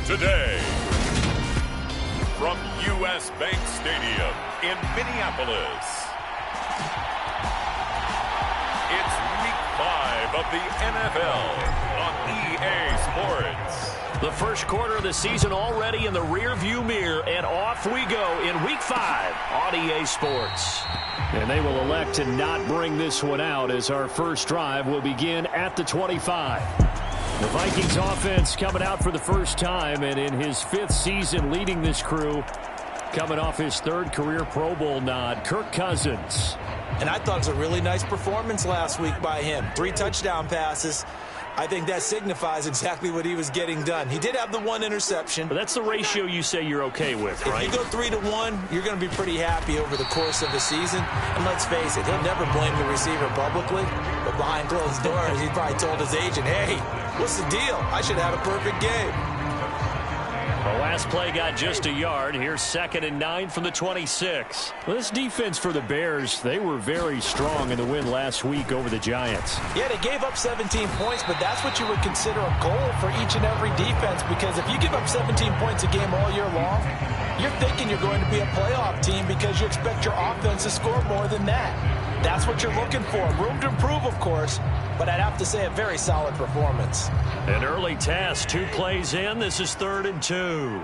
today. From U.S. Bank Stadium in Minneapolis, it's Week 5 of the NFL on EA Sports. The first quarter of the season already in the rearview mirror, and off we go in Week 5 on EA Sports. And they will elect to not bring this one out as our first drive will begin at the 25. The Vikings offense coming out for the first time, and in his 5th season leading this crew, coming off his 3rd career Pro Bowl nod, Kirk Cousins. And I thought it was a really nice performance last week by him. 3 touchdown passes. I think that signifies exactly what he was getting done. He did have the 1 interception. But that's the ratio you say you're okay with, right? If you go 3-1, you're going to be pretty happy over the course of the season. And let's face it, he'll never blame the receiver publicly. But behind closed doors, he probably told his agent, hey, what's the deal? I should have a perfect game. The last play got just a yard. Here's 2nd and 9 from the 26. Well, this defense for the Bears, they were very strong in the win last week over the Giants. Yeah, they gave up 17 points, but that's what you would consider a goal for each and every defense, because if you give up 17 points a game all year long, you're thinking you're going to be a playoff team because you expect your offense to score more than that. That's what you're looking for. Room to improve, of course, but I'd have to say a very solid performance. An early task, 2 plays in. This is 3rd and 2.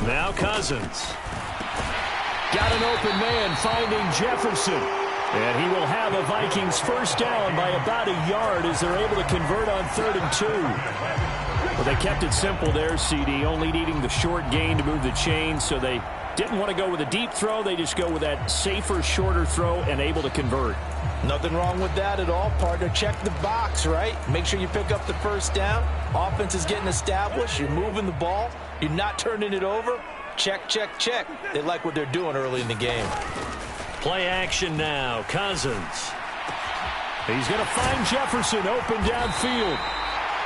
Now Cousins. Got an open man finding Jefferson. And he will have a Vikings first down by about a yard as they're able to convert on 3rd and 2. Well, they kept it simple there, CD, only needing the short gain to move the chains, so they didn't want to go with a deep throw. They just go with that safer, shorter throw and able to convert. Nothing wrong with that at all, partner. Check the box, right? Make sure you pick up the first down. Offense is getting established. You're moving the ball. You're not turning it over. Check, check, check. They like what they're doing early in the game. Play action now. Cousins. He's going to find Jefferson open downfield.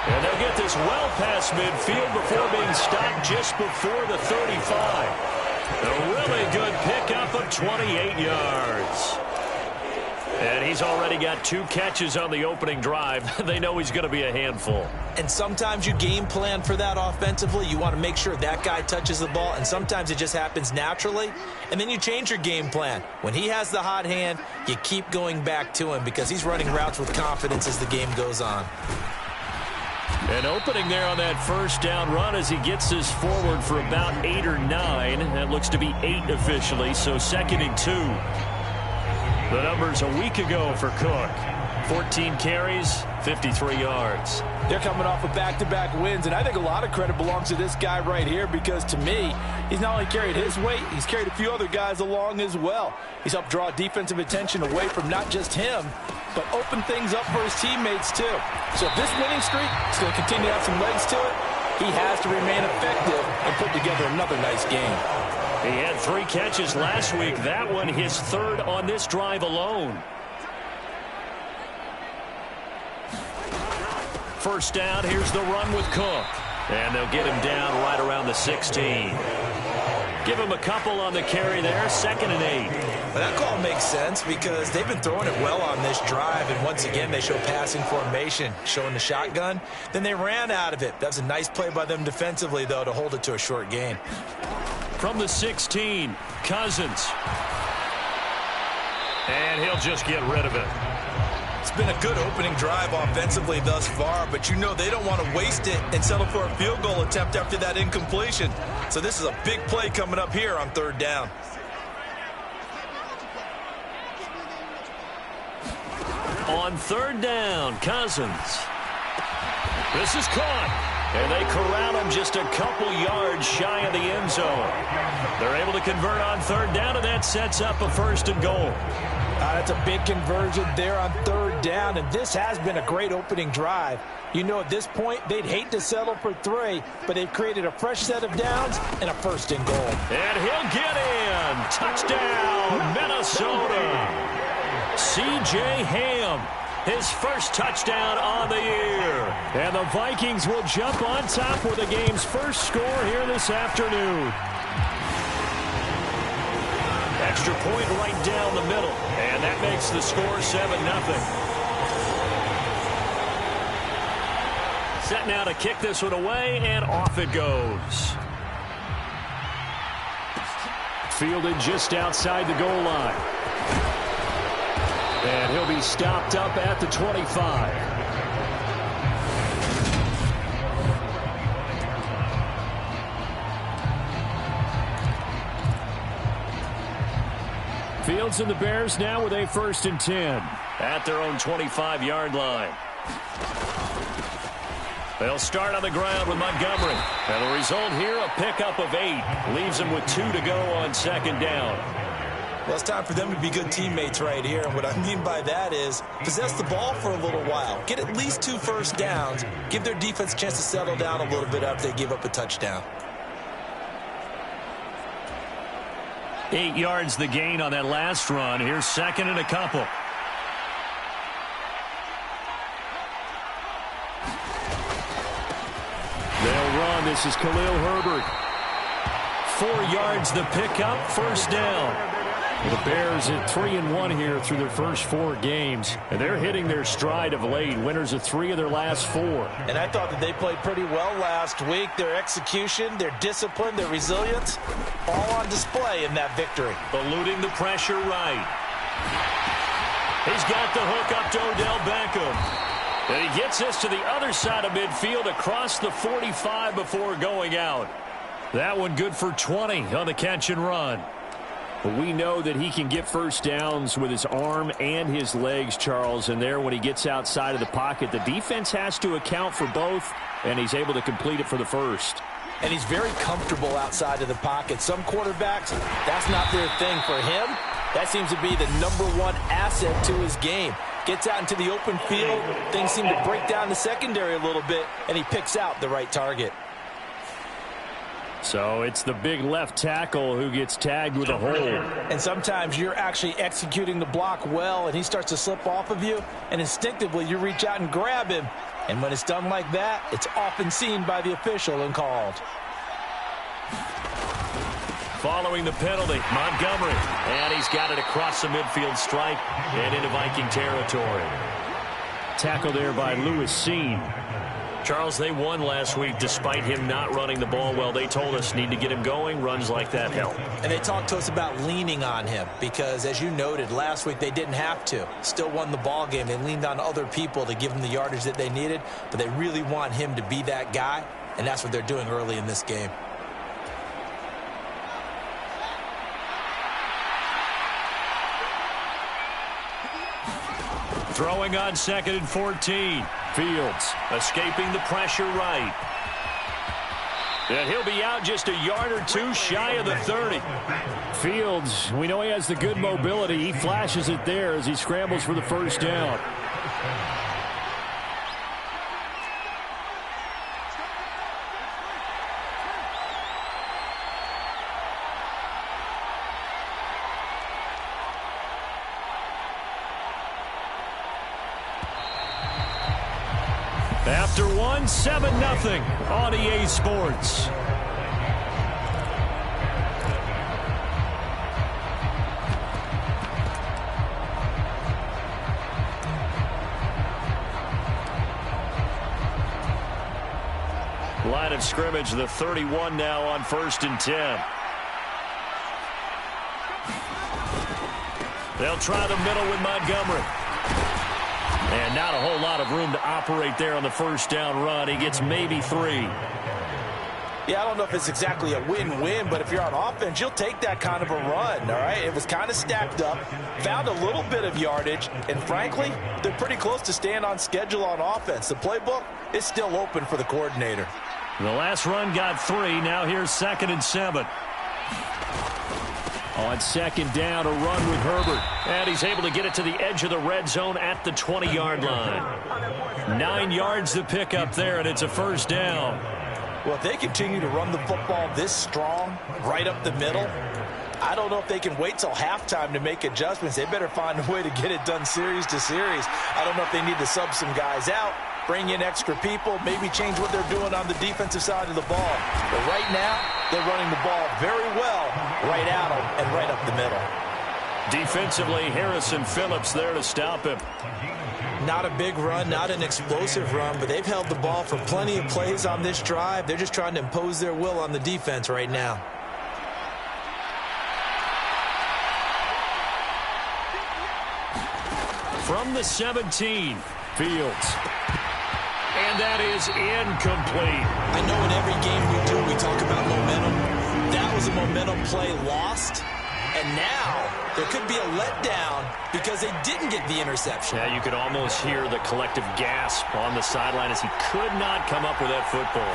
And they'll get this well past midfield before being stopped just before the 35. A really good pickup of 28 yards. And he's already got 2 catches on the opening drive. They know he's going to be a handful. And sometimes you game plan for that offensively. You want to make sure that guy touches the ball, and sometimes it just happens naturally. And then you change your game plan. When he has the hot hand, you keep going back to him because he's running routes with confidence as the game goes on. An opening there on that first down run as he gets this forward for about 8 or 9. That looks to be 8 officially, so 2nd and 2. The numbers a week ago for Cook. 14 carries, 53 yards. They're coming off of back-to-back wins, and I think a lot of credit belongs to this guy right here because, to me, he's not only carried his weight, he's carried a few other guys along as well. He's helped draw defensive attention away from not just him, but open things up for his teammates, too. So if this winning streak is going to continue to have some legs to it, he has to remain effective and put together another nice game. He had 3 catches last week. That one his 3rd on this drive alone. First down, here's the run with Cook. And they'll get him down right around the 16. Give him a couple on the carry there, 2nd and 8. Well, that call makes sense because they've been throwing it well on this drive, and once again they show passing formation, showing the shotgun. Then they ran out of it. That's a nice play by them defensively, though, to hold it to a short gain. From the 16, Cousins. And he'll just get rid of it. It's been a good opening drive offensively thus far, but you know they don't want to waste it and settle for a field goal attempt after that incompletion. So this is a big play coming up here on 3rd down. On 3rd down, Cousins. This is caught. And they corral him just a couple yards shy of the end zone. They're able to convert on 3rd down, and that sets up a 1st and goal. That's a big conversion there on 3rd down, and this has been a great opening drive. You know, at this point, they'd hate to settle for 3, but they've created a fresh set of downs and a 1st and goal. And he'll get in. Touchdown, Minnesota. C.J. Ham, his first touchdown on the year. And the Vikings will jump on top with the game's first score here this afternoon. Extra point right down the middle, and that makes the score 7-0. Set now to kick this one away, and off it goes. Fielded just outside the goal line. And he'll be stopped up at the 25. Fields and the Bears now with a 1st and 10 at their own 25-yard line. They'll start on the ground with Montgomery. And the result here, a pickup of 8. Leaves them with 2 to go on 2nd down. Well, it's time for them to be good teammates right here. And what I mean by that is possess the ball for a little while. Get at least 2 first downs. Give their defense a chance to settle down a little bit after they give up a touchdown. 8 yards the gain on that last run. Here's 2nd and a couple. They'll run. This is Khalil Herbert. 4 yards the pickup. 1st down. The Bears at 3-1 here through their first 4 games. And they're hitting their stride of late. Winners of 3 of their last 4. And I thought that they played pretty well last week. Their execution, their discipline, their resilience, all on display in that victory. Eluding the pressure right. He's got the hook up to Odell Beckham. And he gets this to the other side of midfield across the 45 before going out. That one good for 20 on the catch and run. But we know that he can get first downs with his arm and his legs, Charles. And there, when he gets outside of the pocket, the defense has to account for both, and he's able to complete it for the first. And he's very comfortable outside of the pocket. Some quarterbacks, that's not their thing. For him, that seems to be the #1 asset to his game. Gets out into the open field, things seem to break down the secondary a little bit, and he picks out the right target. So it's the big left tackle who gets tagged with a hold. And sometimes you're actually executing the block well, and he starts to slip off of you, and instinctively you reach out and grab him. And when it's done like that, it's often seen by the official and called. Following the penalty, Montgomery. And he's got it across the midfield stripe and into Viking territory. Tackle there by Lewis Seen. Charles, they won last week despite him not running the ball well. They told us need to get him going. Runs like that help. And they talked to us about leaning on him because, as you noted, last week they didn't have to. Still won the ball game. They leaned on other people to give them the yardage that they needed, but they really want him to be that guy, and that's what they're doing early in this game. Throwing on 2nd and 14. Fields escaping the pressure right. And he'll be out just a yard or 2 shy of the 30. Fields, we know he has the good mobility. He flashes it there as he scrambles for the first down. After one, 7-0 on EA Sports. Line of scrimmage, the 31 now on 1st and 10. They'll try the middle with Montgomery. And not a whole lot of room to operate there on the first down run. He gets maybe 3. Yeah, I don't know if it's exactly a win-win, but if you're on offense, you'll take that kind of a run, all right? It was kind of stacked up, found a little bit of yardage, and frankly, they're pretty close to staying on schedule on offense. The playbook is still open for the coordinator. The last run got 3. Now here's 2nd and 7. On 2nd down, a run with Herbert. And he's able to get it to the edge of the red zone at the 20-yard line. 9 yards to pick up there, and it's a first down. Well, if they continue to run the football this strong, right up the middle, I don't know if they can wait till halftime to make adjustments. They better find a way to get it done series to series. I don't know if they need to sub some guys out, bring in extra people, maybe change what they're doing on the defensive side of the ball. But right now, they're running the ball very well right at them and right up the middle. Defensively, Harrison Phillips there to stop him. Not a big run, not an explosive run, but they've held the ball for plenty of plays on this drive. They're just trying to impose their will on the defense right now. From the 17, Fields. And that is incomplete. I know in every game we do, we talk about momentum. That was a momentum play lost. And now there could be a letdown because they didn't get the interception. Yeah, you could almost hear the collective gasp on the sideline as he could not come up with that football.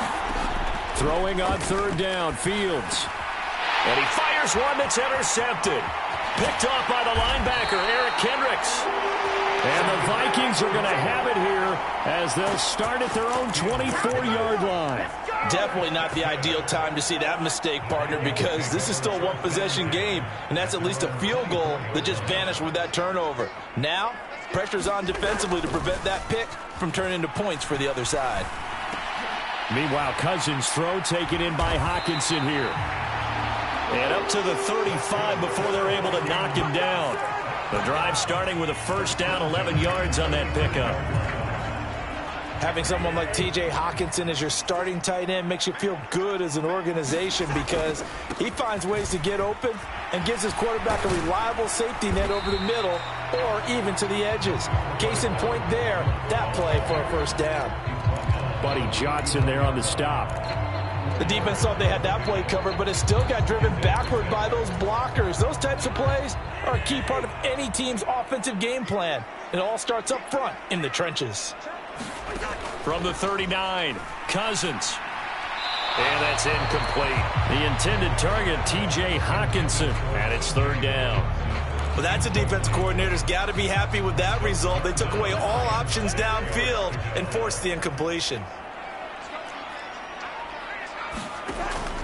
Throwing on third down, Fields. And he fires one that's intercepted. Picked off by the linebacker, Eric Kendricks. And the Vikings are going to have it here as they'll start at their own 24-yard line. Definitely not the ideal time to see that mistake, partner, because this is still a one-possession game, and that's at least a field goal that just vanished with that turnover. Now, pressure's on defensively to prevent that pick from turning into points for the other side. Meanwhile, Cousins' throw taken in by Hockenson here. And up to the 35 before they're able to knock him down. The drive starting with a first down, 11 yards on that pickup. Having someone like T.J. Hockenson as your starting tight end makes you feel good as an organization because he finds ways to get open and gives his quarterback a reliable safety net over the middle or even to the edges. Case in point there, that play for a first down. Buddy Johnson there on the stop. The defense thought they had that play covered, but it still got driven backward by those blockers. Those types of plays are a key part of any team's offensive game plan. It all starts up front in the trenches. From the 39, Cousins. And that's incomplete. The intended target, T.J. Hockenson, and it's third down. Well, that's a defense coordinator's got to be happy with that result. They took away all options downfield and forced the incompletion.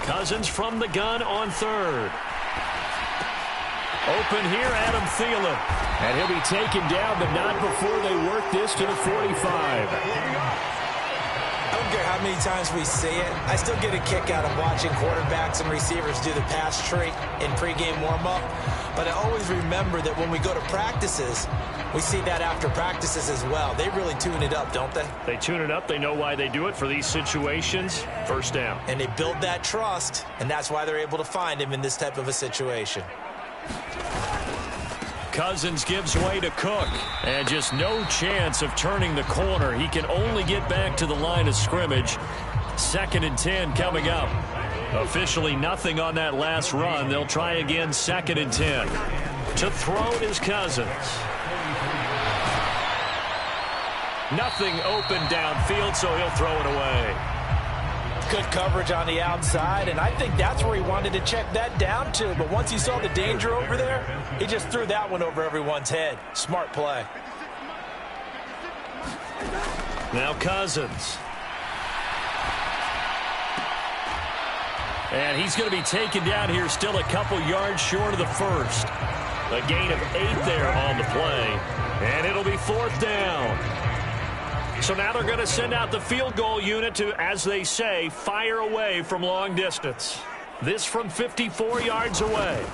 Cousins from the gun on third. Open here, Adam Thielen. And he'll be taken down, but not before they work this to the 45. I don't care how many times we see it. I still get a kick out of watching quarterbacks and receivers do the pass tree in pregame warm-up. But I always remember that when we go to practices, we see that after practices as well. They really tune it up, don't they? They tune it up. They know why they do it for these situations. First down. And they build that trust, and that's why they're able to find him in this type of a situation. Cousins gives way to Cook. And just no chance of turning the corner. He can only get back to the line of scrimmage. 2nd and 10 coming up. Officially nothing on that last run. They'll try again 2nd and 10. To throw it is Cousins. Nothing open downfield, so he'll throw it away. Good coverage on the outside, and I think that's where he wanted to check that down to. But once he saw the danger over there, he just threw that one over everyone's head. Smart play. Now Cousins. And he's going to be taken down here still a couple yards short of the first. A gain of 8 there on the play. And it'll be 4th down. So now they're going to send out the field goal unit to, as they say, fire away from long distance. This from 54 yards away.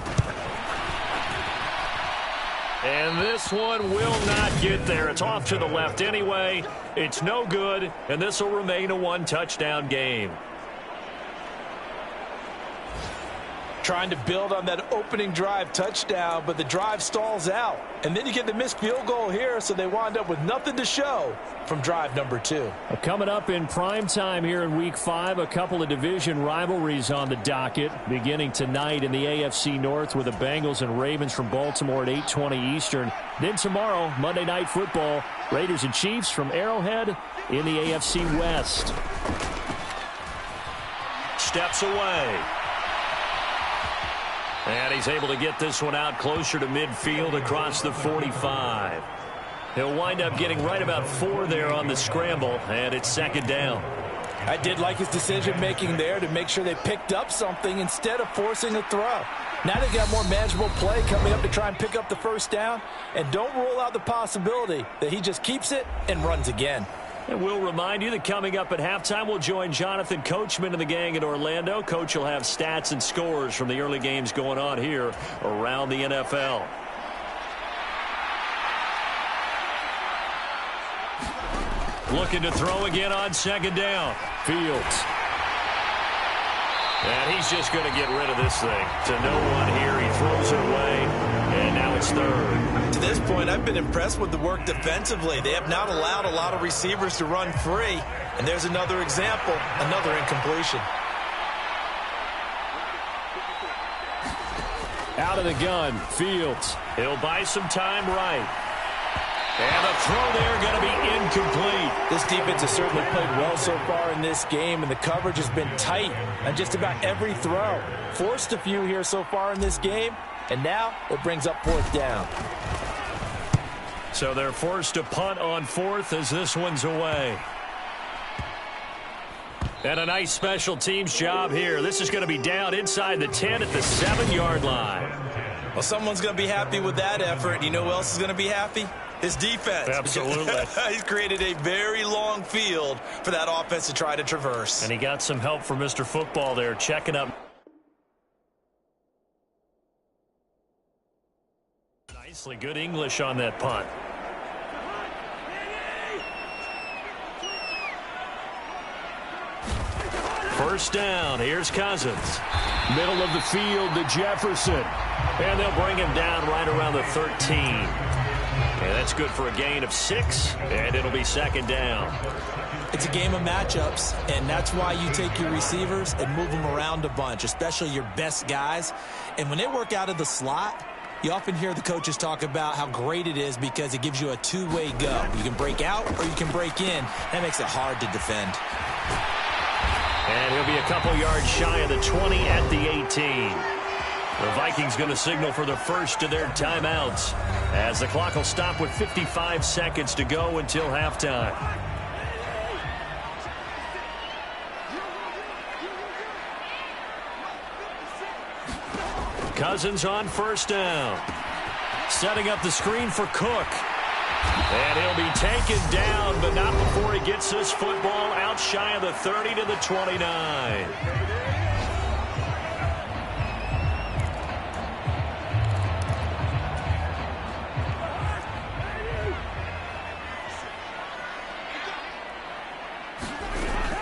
And this one will not get there. It's off to the left anyway. It's no good, and this will remain a 1-touchdown game. Trying to build on that opening drive touchdown, but the drive stalls out. And then you get the missed field goal here, so they wind up with nothing to show from drive number 2. Coming up in prime time here in Week 5, a couple of division rivalries on the docket, beginning tonight in the AFC North with the Bengals and Ravens from Baltimore at 8:20 Eastern. Then tomorrow, Monday Night Football, Raiders and Chiefs from Arrowhead in the AFC West. Steps away. And he's able to get this one out closer to midfield across the 45. He'll wind up getting right about 4 there on the scramble, and it's 2nd down. I did like his decision-making there to make sure they picked up something instead of forcing a throw. Now they've got more manageable play coming up to try and pick up the first down, and don't rule out the possibility that he just keeps it and runs again. And we'll remind you that coming up at halftime, we'll join Jonathan Coachman and the gang in Orlando. Coach will have stats and scores from the early games going on here around the NFL. Looking to throw again on second down. Fields. And he's just going to get rid of this thing. To no one here. He throws it away. And now it's third. To this point, I've been impressed with the work defensively. They have not allowed a lot of receivers to run free. And there's another example, another incompletion. Out of the gun, Fields. He'll buy some time right. And the throw there going to be incomplete. This defense has certainly played well so far in this game, and the coverage has been tight on just about every throw. Forced a few here so far in this game, and now it brings up fourth down. So they're forced to punt on fourth as this one's away. And a nice special teams job here. This is going to be down inside the 10 at the 7-yard line. Well, someone's going to be happy with that effort. You know who else is going to be happy? His defense. Absolutely. He's created a very long field for that offense to try to traverse. And he got some help from Mr. Football there, checking up. Nicely good English on that punt. First down. Here's Cousins. Middle of the field to Jefferson. And they'll bring him down right around the 13. And that's good for a gain of 6, and it'll be second down. It's a game of matchups, and that's why you take your receivers and move them around a bunch, especially your best guys. And when they work out of the slot, you often hear the coaches talk about how great it is because it gives you a two-way go. You can break out or you can break in. That makes it hard to defend. And he'll be a couple yards shy of the 20 at the 18. The Vikings going to signal for the first of their timeouts as the clock will stop with 55 seconds to go until halftime. Cousins on first down. Setting up the screen for Cook. And he'll be taken down, but not before he gets this football out shy of the 30 to the 29.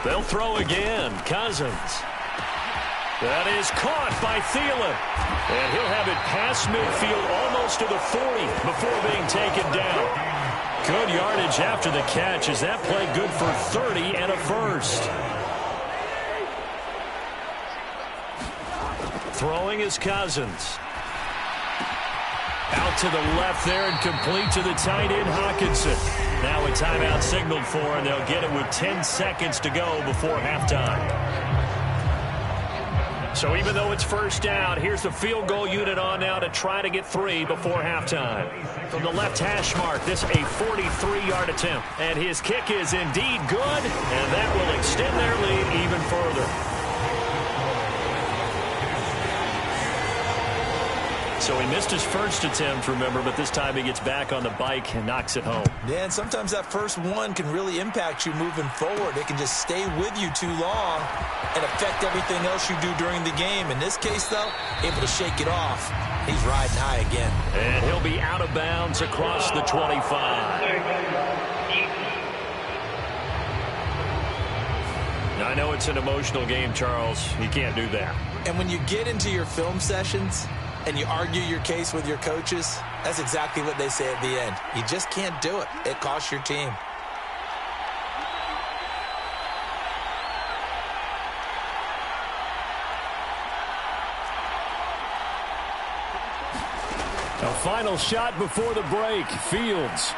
They'll throw again. Cousins. That is caught by Thielen. And he'll have it past midfield almost to the 40 before being taken down. Good yardage after the catch. Is that play good for 30 and a first? Throwing is Cousins. Out to the left there and complete to the tight end, Hawkinson. Now a timeout signaled for, and they'll get it with 10 seconds to go before halftime. So even though it's first down, here's the field goal unit on now to try to get 3 before halftime. From the left hash mark, this a 43-yard attempt. And his kick is indeed good, and that will extend their lead even further. So he missed his first attempt, remember, but this time he gets back on the bike and knocks it home. Yeah, and sometimes that first one can really impact you moving forward. It can just stay with you too long and affect everything else you do during the game. In this case, though, able to shake it off. He's riding high again. And he'll be out of bounds across the 25. Now, I know it's an emotional game, Charles. You can't do that. And when you get into your film sessions and you argue your case with your coaches, that's exactly what they say at the end. You just can't do it. It costs your team. A final shot before the break. Fields.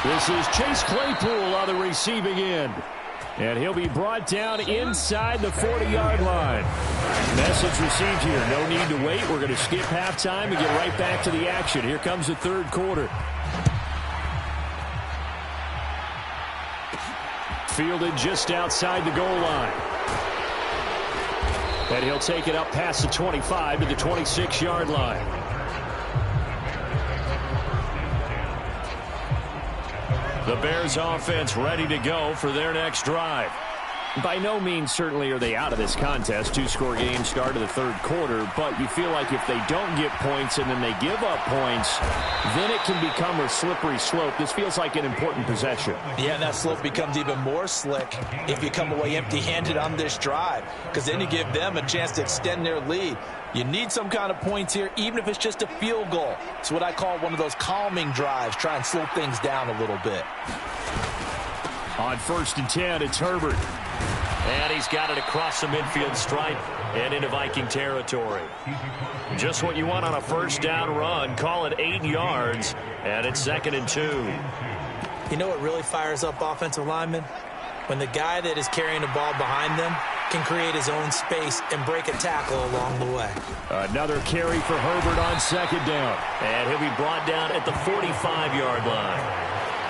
This is Chase Claypool on the receiving end. And he'll be brought down inside the 40-yard line. Message received here. No need to wait. We're going to skip halftime and get right back to the action. Here comes the third quarter. Fielded just outside the goal line. And he'll take it up past the 25 to the 26-yard line. The Bears offense ready to go for their next drive. By no means certainly are they out of this contest. Two-score game start of the third quarter, but you feel like if they don't get points and then they give up points, then it can become a slippery slope. This feels like an important possession. Yeah, and that slope becomes even more slick if you come away empty-handed on this drive, because then you give them a chance to extend their lead. You need some kind of points here, even if it's just a field goal. It's what I call one of those calming drives. Try and slow things down a little bit. On 1st and 10, it's Herbert. And he's got it across the midfield stripe and into Viking territory. Just what you want on a first down run. Call it 8 yards, and it's 2nd and 2. You know what really fires up offensive linemen? When the guy that is carrying the ball behind them can create his own space and break a tackle along the way. Another carry for Herbert on 2nd down. And he'll be brought down at the 45-yard line.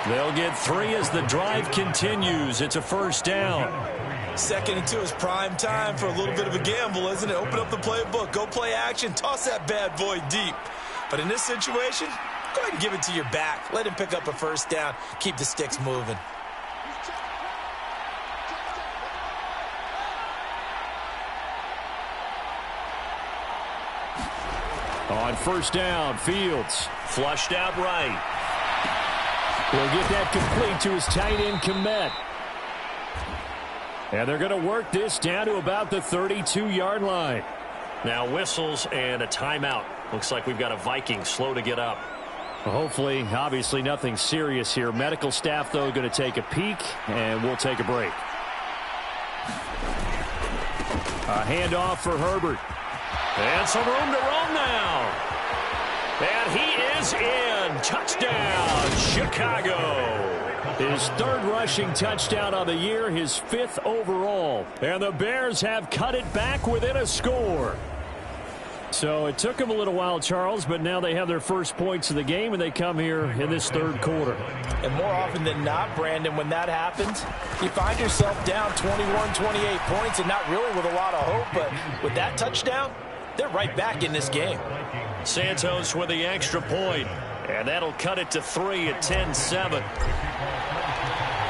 They'll get 3 as the drive continues. It's a first down. 2nd and 2 is prime time for a little bit of a gamble, isn't it? Open up the playbook, go play action, toss that bad boy deep. But in this situation, go ahead and give it to your back. Let him pick up a first down. Keep the sticks moving. On 1st down, Fields flushed out right. He'll get that complete to his tight end, Kmet. And they're going to work this down to about the 32-yard line. Now whistles and a timeout. Looks like we've got a Viking slow to get up. Well, hopefully, obviously nothing serious here. Medical staff, though, going to take a peek, and we'll take a break. A handoff for Herbert. And some room to roam now. And he is in. Touchdown, Chicago. His 3rd rushing touchdown of the year, his 5th overall. And the Bears have cut it back within a score. So it took them a little while, Charles, but now they have their first points of the game, and they come here in this 3rd quarter. And more often than not, Brandon, when that happens, you find yourself down 21, 28 points, and not really with a lot of hope, but with that touchdown, they're right back in this game. Santos with the extra point, and that'll cut it to 3 at 10-7.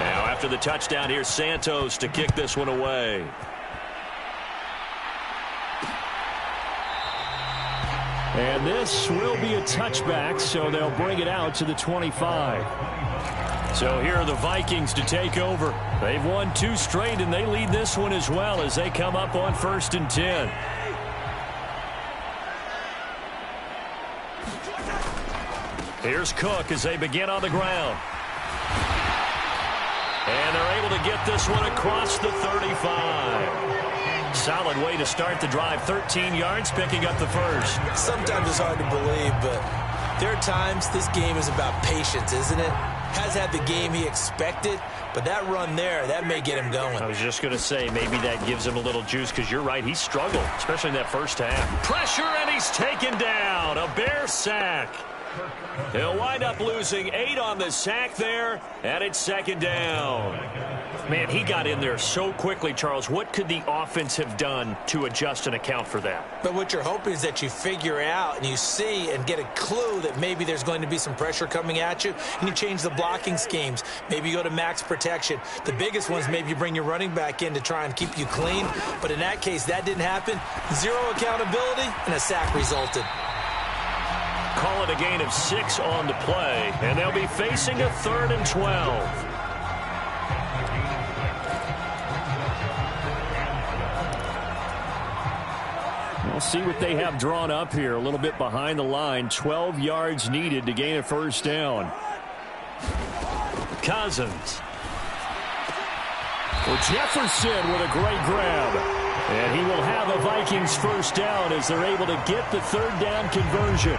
Now after the touchdown, here's Santos to kick this one away. And this will be a touchback, so they'll bring it out to the 25. So here are the Vikings to take over. They've won 2 straight, and they lead this one as well as they come up on 1st and 10. Here's Cook as they begin on the ground. And they're able to get this one across the 35. Solid way to start the drive. 13 yards, picking up the first. Sometimes it's hard to believe, but there are times this game is about patience, isn't it? Has had the game he expected, but that run there, that may get him going. I was just going to say, maybe that gives him a little juice, because you're right, he struggled, especially in that first half. Pressure, and he's taken down. A Bear sack. He'll wind up losing 8 on the sack there, and it's 2nd down. Man, he got in there so quickly, Charles. What could the offense have done to adjust and account for that? But what you're hoping is that you figure out and you see and get a clue that maybe there's going to be some pressure coming at you, and you change the blocking schemes. Maybe you go to max protection. The biggest ones, maybe you bring your running back in to try and keep you clean. But in that case, that didn't happen. 0 accountability, and a sack resulted. Call it a gain of 6 on the play, and they'll be facing a 3rd and 12. We'll see what they have drawn up here. A little bit behind the line. 12 yards needed to gain a first down. Cousins. For Jefferson with a great grab. And he will have a Vikings first down as they're able to get the 3rd down conversion.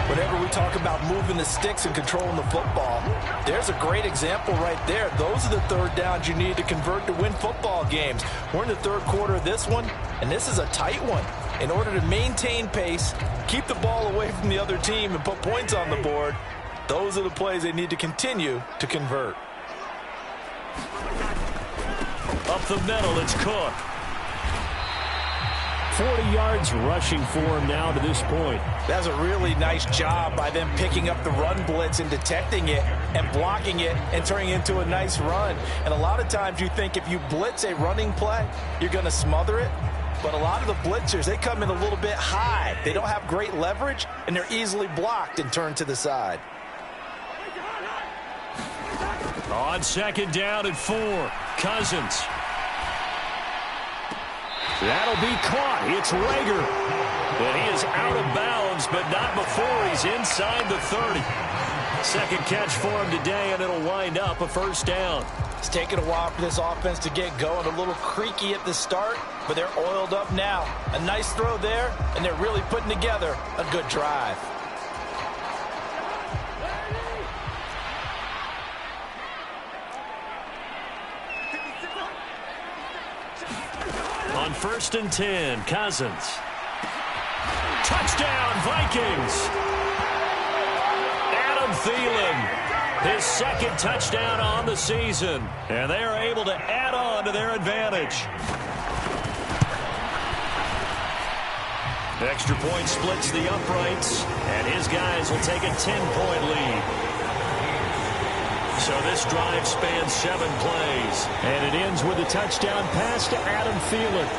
Whenever we talk about moving the sticks and controlling the football, there's a great example right there. Those are the 3rd downs you need to convert to win football games. We're in the 3rd quarter of this one, and this is a tight one. In order to maintain pace, keep the ball away from the other team, and put points on the board, those are the plays they need to continue to convert. Up the middle, it's Cook. 40 yards rushing for him now to this point. That's a really nice job by them picking up the run blitz and detecting it and blocking it and turning it into a nice run. And a lot of times you think if you blitz a running play, you're going to smother it. But a lot of the blitzers, they come in a little bit high. They don't have great leverage, and they're easily blocked and turned to the side. On second down and 4, Cousins. That'll be caught. It's Rager. And he is out of bounds, but not before he's inside the 30. Second catch for him today, and it'll wind up a first down. It's taken a while for this offense to get going. A little creaky at the start, but they're oiled up now. A nice throw there, and they're really putting together a good drive. On 1st and 10, Cousins. Touchdown, Vikings! Adam Thielen. His second touchdown on the season. And they are able to add on to their advantage. Extra point splits the uprights. And his guys will take a 10-point lead. So this drive spans 7 plays. And it ends with a touchdown pass to Adam Thielen.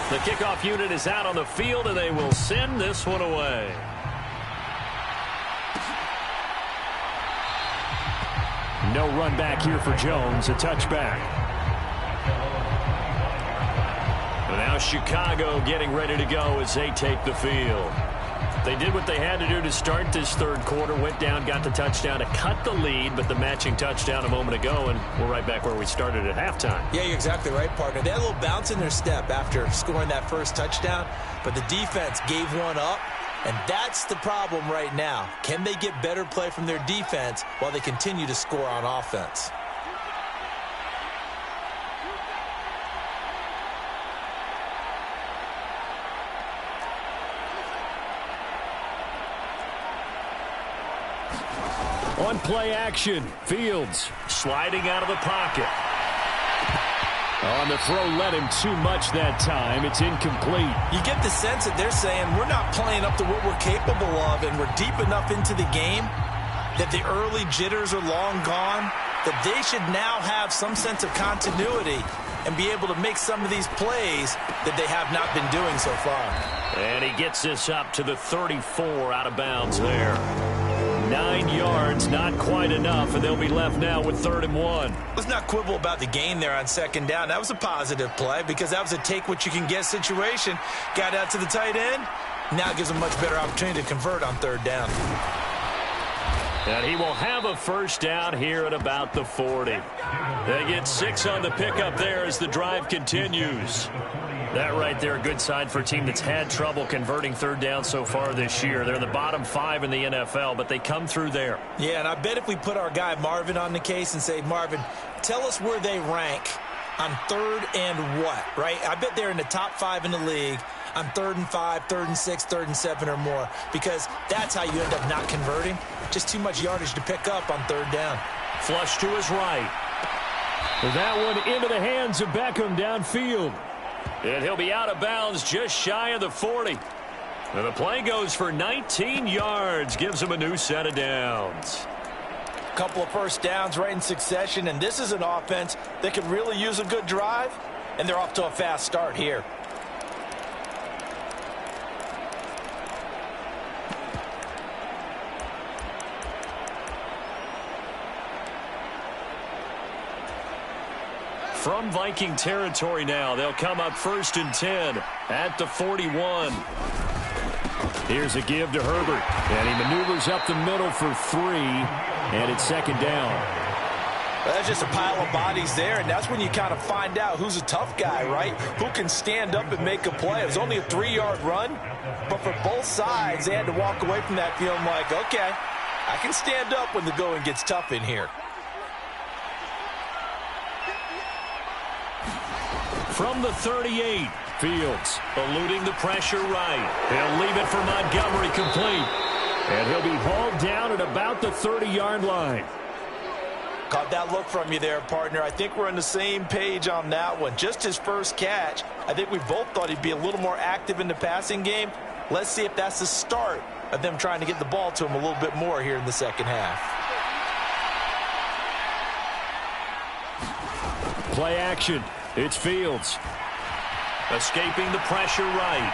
The kickoff unit is out on the field, and they will send this one away. No run back here for Jones, a touchback. And now Chicago getting ready to go as they take the field. They did what they had to do to start this third quarter, went down, got the touchdown to cut the lead, but the matching touchdown a moment ago, and we're right back where we started at halftime. Yeah, you're exactly right, partner. They had a little bounce in their step after scoring that first touchdown, but the defense gave one up. And that's the problem right now. Can they get better play from their defense while they continue to score on offense? On play action, Fields sliding out of the pocket. On the throw, led him too much that time. It's incomplete. You get the sense that they're saying we're not playing up to what we're capable of, and we're deep enough into the game that the early jitters are long gone, that they should now have some sense of continuity and be able to make some of these plays that they have not been doing so far. And he gets this up to the 34 out of bounds there. 9 yards, not quite enough, and they'll be left now with 3rd and 1. Let's not quibble about the gain there on second down. That was a positive play because that was a take-what-you-can-get situation. Got out to the tight end. Now gives them much better opportunity to convert on 3rd down. And he will have a first down here at about the 40. They get 6 on the pickup there as the drive continues. That right there, a good sign for a team that's had trouble converting 3rd down so far this year. They're in the bottom 5 in the NFL, but they come through there. Yeah, and I bet if we put our guy Marvin on the case and say, Marvin, tell us where they rank on 3rd and what, right? I bet they're in the top 5 in the league on 3rd and 5, 3rd and 6, 3rd and 7 or more, because that's how you end up not converting. Just too much yardage to pick up on 3rd down. Flush to his right. That one into the hands of Beckham downfield. And he'll be out of bounds just shy of the 40. And the play goes for 19 yards. Gives him a new set of downs. A couple of first downs right in succession. And this is an offense that could really use a good drive. And they're off to a fast start here. From Viking territory now, they'll come up 1st and 10 at the 41. Here's a give to Herbert, and he maneuvers up the middle for 3, and it's 2nd down. Well, that's just a pile of bodies there, and that's when you kind of find out who's a tough guy, right? Who can stand up and make a play. It was only a 3-yard run, but for both sides, they had to walk away from that feeling like, okay, I can stand up when the going gets tough in here. From the 38, Fields eluding the pressure right. He'll leave it for Montgomery complete. And he'll be hauled down at about the 30-yard line. Caught that look from you there, partner. I think we're on the same page on that one. Just his first catch. I think we both thought he'd be a little more active in the passing game. Let's see if that's the start of them trying to get the ball to him a little bit more here in the second half. Play action. It's Fields. Escaping the pressure right.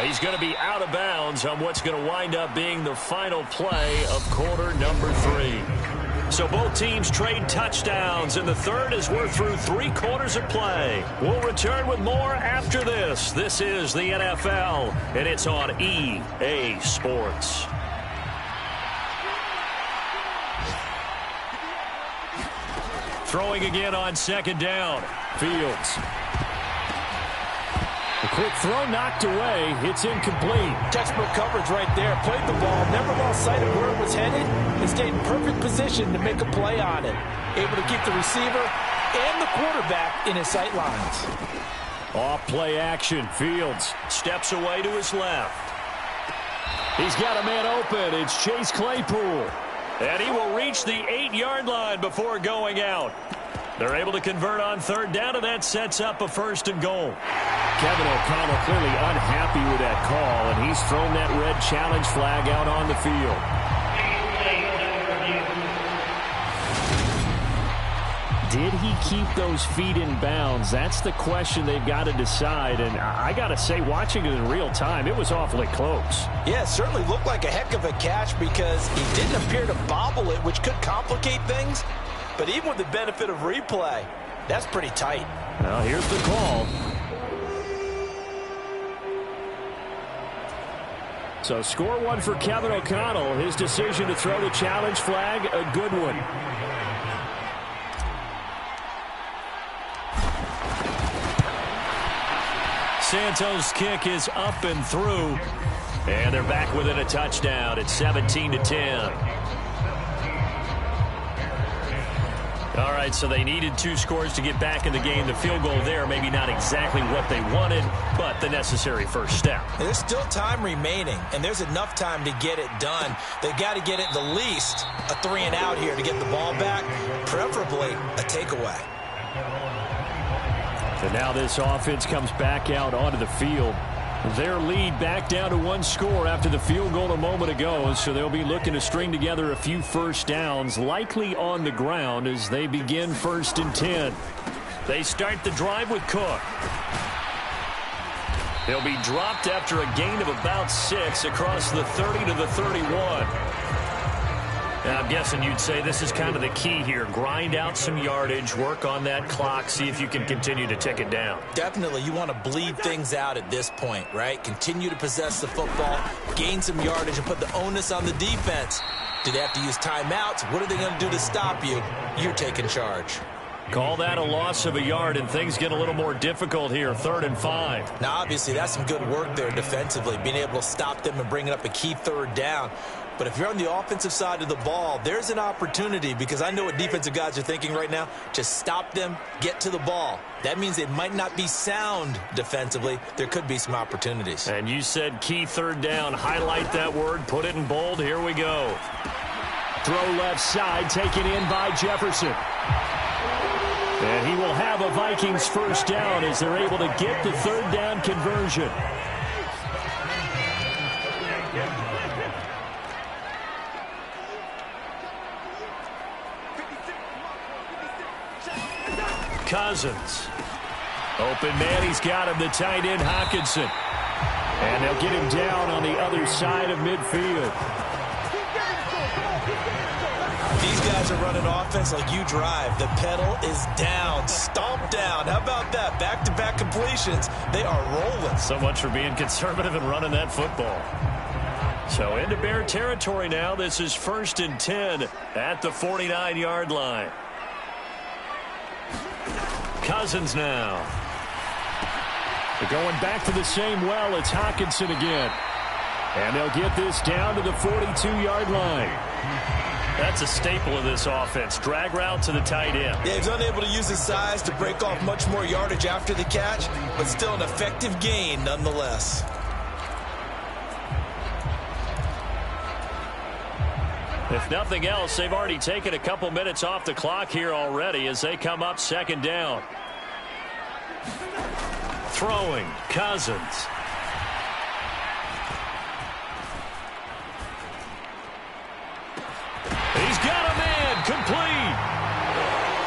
He's going to be out of bounds on what's going to wind up being the final play of quarter number 3. So both teams trade touchdowns, and the third as we're through 3 quarters of play. We'll return with more after this. This is the NFL, and it's on EA Sports. Throwing again on second down. Fields. A quick throw knocked away. It's incomplete. Textbook coverage right there. Played the ball. Never lost sight of where it was headed. And stayed in perfect position to make a play on it. Able to keep the receiver and the quarterback in his sight lines. Off play action. Fields steps away to his left. He's got a man open. It's Chase Claypool. And he will reach the 8-yard line before going out. They're able to convert on third down, and that sets up a 1st and goal. Kevin O'Connell clearly unhappy with that call, and he's thrown that red challenge flag out on the field. Did he keep those feet in bounds? That's the question they've got to decide, and I got to say, watching it in real time, it was awfully close. Yeah, it certainly looked like a heck of a catch because he didn't appear to bobble it, which could complicate things. But even with the benefit of replay, that's pretty tight. Now here's the call. So score one for Kevin O'Connell. His decision to throw the challenge flag, a good one. Santos' kick is up and through. And they're back within a touchdown at 17-10. All right, so they needed 2 scores to get back in the game. The field goal there, maybe not exactly what they wanted, but the necessary first step. There's still time remaining, and there's enough time to get it done. They've got to get at the least a 3-and-out here to get the ball back, preferably a takeaway. And now this offense comes back out onto the field. Their lead back down to 1 score after the field goal a moment ago, so they'll be looking to string together a few first downs, likely on the ground as they begin 1st and 10. They start the drive with Cook. He'll be dropped after a gain of about 6 across the 30 to the 31. Now, I'm guessing you'd say this is kind of the key here. Grind out some yardage, work on that clock, see if you can continue to tick it down. Definitely. You want to bleed things out at this point, right? Continue to possess the football, gain some yardage, and put the onus on the defense. Do they have to use timeouts? What are they going to do to stop you? You're taking charge. Call that a loss of a yard, and things get a little more difficult here, 3rd and 5. Now, obviously, that's some good work there defensively, being able to stop them and bringing up a key 3rd down. But if you're on the offensive side of the ball, there's an opportunity, because I know what defensive guys are thinking right now. Just stop them, get to the ball. That means they might not be sound defensively. There could be some opportunities. And you said key 3rd down. Highlight that word, put it in bold. Here we go. Throw left side, taken in by Jefferson. And he will have a Vikings first down as they're able to get the 3rd down conversion. Cousins. Open man, he's got him, the tight end, Hockenson. And they'll get him down on the other side of midfield. These guys are running offense like you drive. The pedal is down, stomp down. How about that? Back-to-back completions. They are rolling. So much for being conservative and running that football. So into Bear territory now. This is 1st and 10 at the 49-yard line. Cousins now. They're going back to the same well. It's Hockenson again. And they'll get this down to the 42-yard line. That's a staple of this offense. Drag route to the tight end. Yeah, he's unable to use his size to break off much more yardage after the catch, but still an effective gain nonetheless. If nothing else, they've already taken a couple minutes off the clock here already as they come up second down. Throwing, Cousins. He's got a man, complete.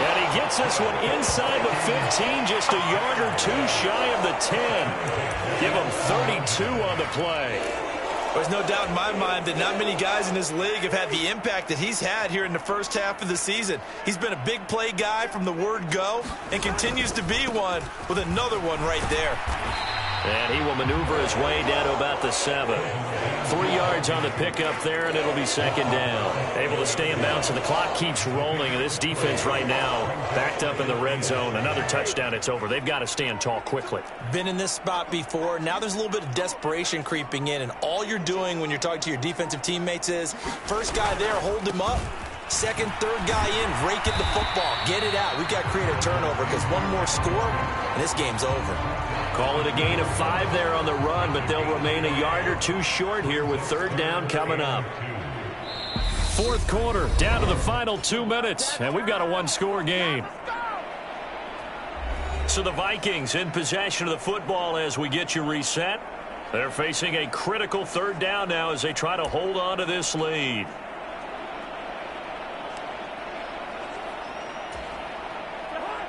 And he gets this one inside the 15, just a yard or two shy of the 10. Give him 32 on the play. There's no doubt in my mind that not many guys in this league have had the impact that he's had here in the first half of the season. He's been a big play guy from the word go and continues to be one with another one right there. And he will maneuver his way down to about the 7. 3 yards on the pickup there, and it'll be second down. Able to stay in bounds, and the clock keeps rolling. And this defense right now backed up in the red zone. Another touchdown, it's over. They've got to stand tall quickly. Been in this spot before. Now there's a little bit of desperation creeping in, and all you're doing when you're talking to your defensive teammates is first guy there, hold him up. Second, third guy in, rake at the football. Get it out. We've got to create a turnover because one more score, and this game's over. Call it a gain of 5 there on the run, but they'll remain a yard or two short here with third down coming up. Fourth quarter, down to the final 2 minutes, and we've got a one-score game. So the Vikings in possession of the football as we get you reset. They're facing a critical third down now as they try to hold on to this lead.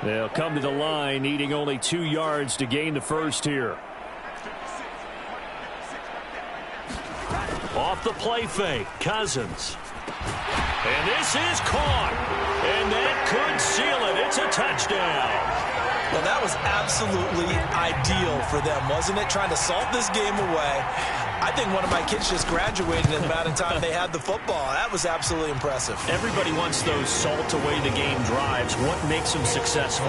They'll come to the line, needing only 2 yards to gain the first here. Off the play fake, Cousins. And this is caught. And that could seal it. It's a touchdown. Well, that was absolutely ideal for them, wasn't it? Trying to salt this game away. I think one of my kids just graduated in the amount of time they had the football. That was absolutely impressive. Everybody wants those salt-away-the-game drives. What makes them successful?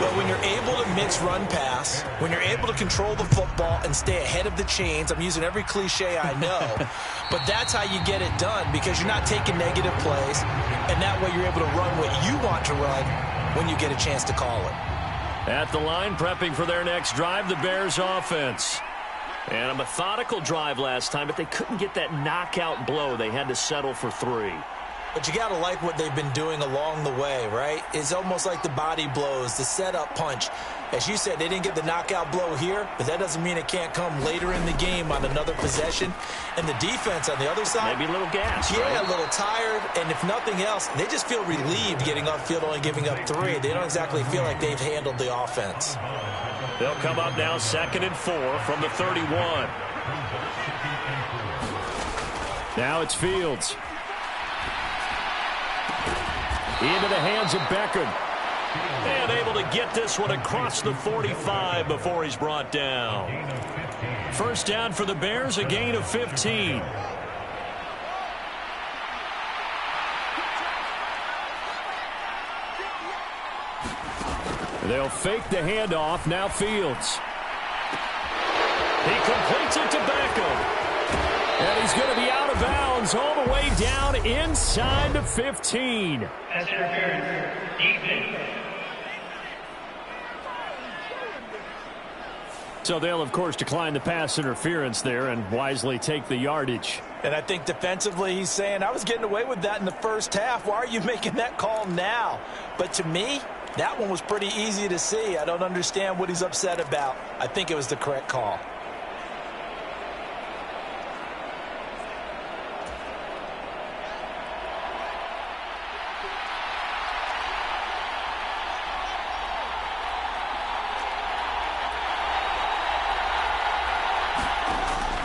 Well, when you're able to mix run-pass, when you're able to control the football and stay ahead of the chains, I'm using every cliche I know, but that's how you get it done because you're not taking negative plays, and that way you're able to run what you want to run when you get a chance to call it. At the line, prepping for their next drive, the Bears offense. And a methodical drive last time, but they couldn't get that knockout blow. They had to settle for 3. But you got to like what they've been doing along the way, right? It's almost like the body blows, the setup punch. As you said, they didn't get the knockout blow here, but that doesn't mean it can't come later in the game on another possession. And the defense on the other side. Maybe a little gas, yeah, right? A little tired. And if nothing else, they just feel relieved getting off field, only giving up 3. They don't exactly feel like they've handled the offense. They'll come up now 2nd and 4 from the 31. Now it's Fields. Into the hands of Beckham. And able to get this one across the 45 before he's brought down. First down for the Bears, a gain of 15. They'll fake the handoff. Now Fields. He completes it to Beckham. And he's going to be out of bounds all the way down inside the 15. Pass interference. Defense. So they'll, of course, decline the pass interference there and wisely take the yardage. And I think defensively he's saying, I was getting away with that in the first half. Why are you making that call now? But to me, that one was pretty easy to see. I don't understand what he's upset about. I think it was the correct call.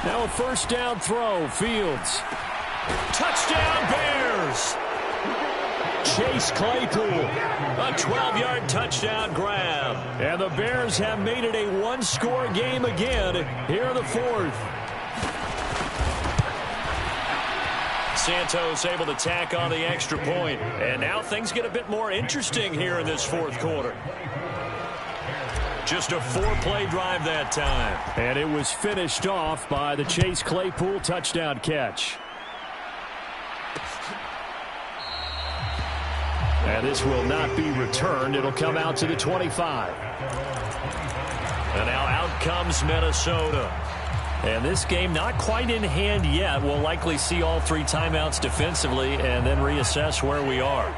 Now a first down throw, Fields. Touchdown Bears! Chase Claypool, a 12-yard touchdown grab. And the Bears have made it a one-score game again here in the 4th. Santos able to tack on the extra point. And now things get a bit more interesting here in this 4th quarter. Just a 4-play drive that time. And it was finished off by the Chase Claypool touchdown catch. And this will not be returned. It'll come out to the 25. And now out comes Minnesota. And this game not quite in hand yet. We'll likely see all 3 timeouts defensively and then reassess where we are.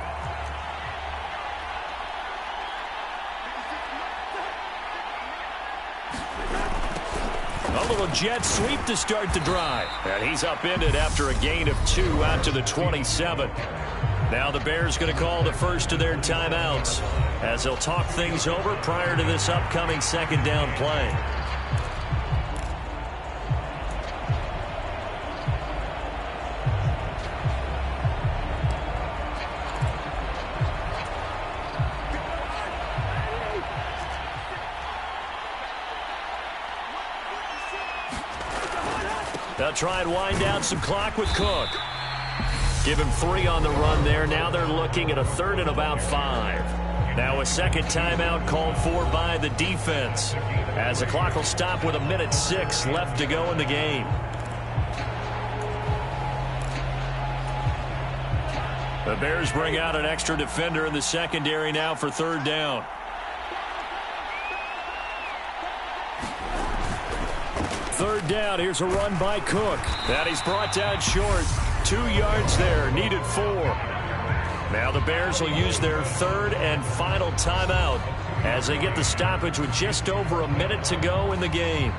A little jet sweep to start the drive. And he's upended after a gain of 2 out to the 27. Now the Bears going to call the first of their timeouts as they'll talk things over prior to this upcoming second down play. They'll try and wind down some clock with Cook. Give him 3 on the run there. Now they're looking at a 3rd and about 5. Now a second timeout called for by the defense as the clock will stop with 1:06 left to go in the game. The Bears bring out an extra defender in the secondary now for 3rd down. Third down, here's a run by Cook. That he's brought down short. 2 yards there, needed 4. Now the Bears will use their 3rd and final timeout as they get the stoppage with just over a minute to go in the game.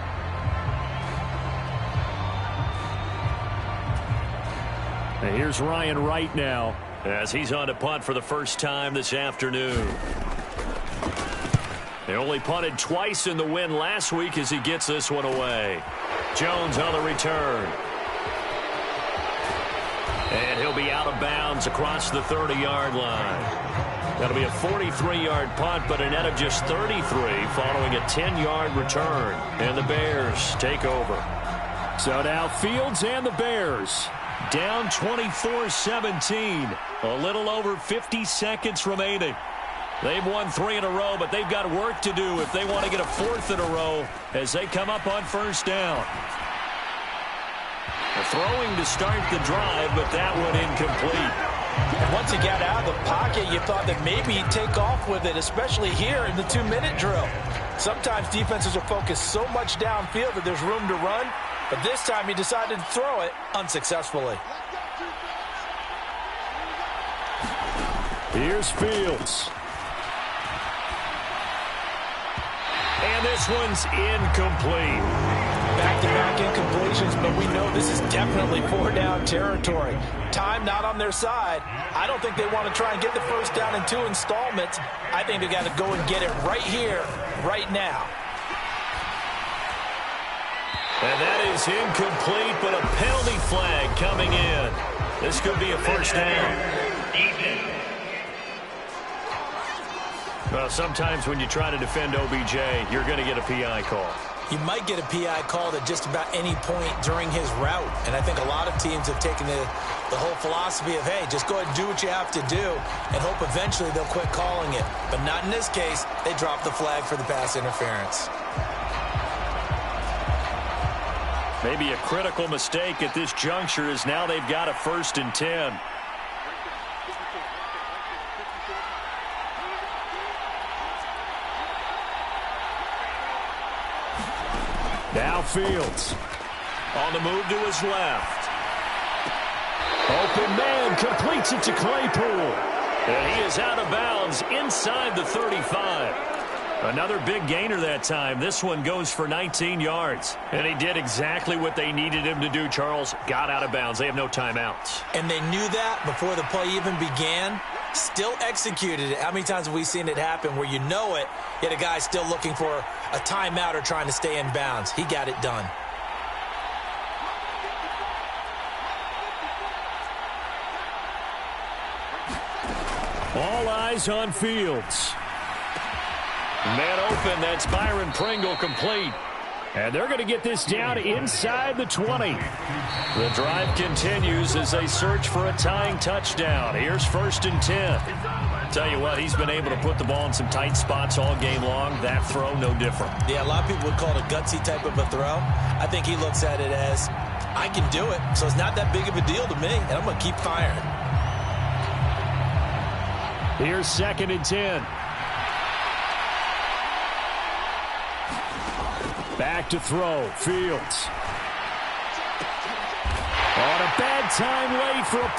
And here's Ryan Wright now as he's on to punt for the first time this afternoon. They only punted twice in the win last week as he gets this one away. Jones on the return. And he'll be out of bounds across the 30-yard line. That'll be a 43-yard punt, but a net of just 33 following a 10-yard return. And the Bears take over. So now Fields and the Bears down 24-17. A little over 50 seconds remaining. They've won 3 in a row, but they've got work to do if they want to get a 4th in a row as they come up on first down. A throwing to start the drive, but that one incomplete. And once he got out of the pocket, you thought that maybe he'd take off with it, especially here in the 2-minute drill. Sometimes defenses are focused so much downfield that there's room to run, but this time he decided to throw it unsuccessfully. Here's Fields. And this one's incomplete. Back-to-back incompletions, but we know this is definitely 4-down territory. Time not on their side. I don't think they want to try and get the first down in 2 installments. I think they got to go and get it right here, right now. And that is incomplete, but a penalty flag coming in. This could be a first down. Well, sometimes when you try to defend OBJ, you're going to get a PI call. You might get a PI called at just about any point during his route. And I think a lot of teams have taken the whole philosophy of, hey, just go ahead and do what you have to do and hope eventually they'll quit calling it. But not in this case. They dropped the flag for the pass interference. Maybe a critical mistake at this juncture is now they've got a 1st and 10. Now Fields on the move to his left. Open man completes it to Claypool. And he is out of bounds inside the 35. Another big gainer that time. This one goes for 19 yards. And he did exactly what they needed him to do, Charles. Got out of bounds. They have no timeouts. And they knew that before the play even began. Still executed it. How many times have we seen it happen where you know it, yet a guy still looking for a timeout or trying to stay in bounds? He got it done. All eyes on Fields. Man open, that's Byron Pringle complete. And they're going to get this down inside the 20. The drive continues as they search for a tying touchdown. Here's 1st and 10. Tell you what, he's been able to put the ball in some tight spots all game long. That throw, no different. Yeah, a lot of people would call it a gutsy type of a throw. I think he looks at it as, I can do it, so it's not that big of a deal to me, and I'm going to keep firing. Here's 2nd and 10. Back to throw, Fields. On a bad time late for a point.